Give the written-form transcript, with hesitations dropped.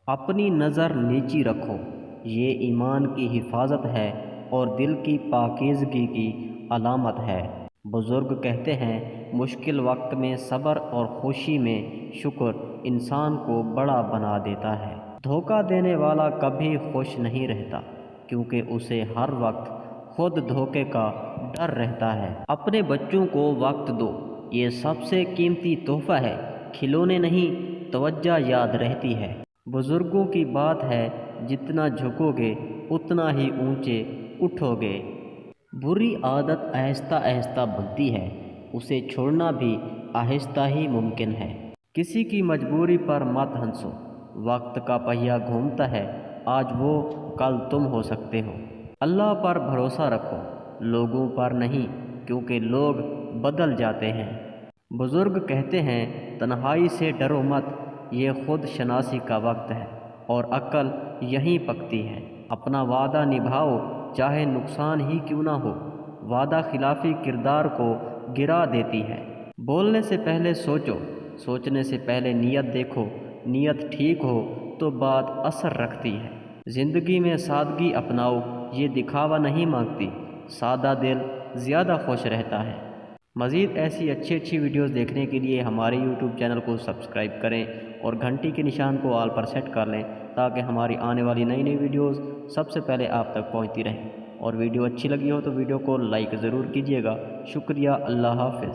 اپنی نظر نیچی رکھو، یہ ایمان کی حفاظت ہے اور دل کی پاکیزگی کی علامت ہے۔ بزرگ کہتے ہیں مشکل وقت میں صبر اور خوشی میں شکر انسان کو بڑا بنا دیتا ہے۔ دھوکہ دینے والا کبھی خوش نہیں رہتا کیونکہ اسے ہر وقت خود دھوکے کا ڈر رہتا ہے۔ اپنے بچوں کو وقت دو، یہ سب سے قیمتی تحفہ ہے۔ کھلونے نہیں، توجہ یاد رہتی ہے۔ بزرگوں کی بات ہے، جتنا جھکو گے اتنا ہی اونچے اٹھو گے۔ بری عادت آہستہ آہستہ بنتی ہے، اسے چھوڑنا بھی آہستہ ہی ممکن ہے۔ کسی کی مجبوری پر مت ہنسو، وقت کا پہیہ گھومتا ہے، آج وہ کل تم ہو سکتے ہو۔ اللہ پر بھروسہ رکھو، لوگوں پر نہیں، کیونکہ لوگ بدل جاتے ہیں۔ بزرگ کہتے ہیں تنہائی سے ڈرو مت، یہ خود شناسی کا وقت ہے اور عقل یہیں پکتی ہے۔ اپنا وعدہ نبھاؤ چاہے نقصان ہی کیوں نہ ہو، وعدہ خلافی کردار کو گرا دیتی ہے۔ بولنے سے پہلے سوچو، سوچنے سے پہلے نیت دیکھو، نیت ٹھیک ہو تو بات اثر رکھتی ہے۔ زندگی میں سادگی اپناؤ، یہ دکھاوا نہیں مانگتی، سادہ دل زیادہ خوش رہتا ہے۔ مزید ایسی اچھی ویڈیوز دیکھنے کے لیے ہمارے یوٹیوب چینل کو سبسکرائب کریں اور گھنٹی کے نشان کو آل پر سیٹ کر لیں تاکہ ہماری آنے والی نئی ویڈیوز سب سے پہلے آپ تک پہنچتی رہیں۔ اور ویڈیو اچھی لگی ہو تو ویڈیو کو لائک ضرور کیجیے گا۔ شکریہ، اللہ حافظ۔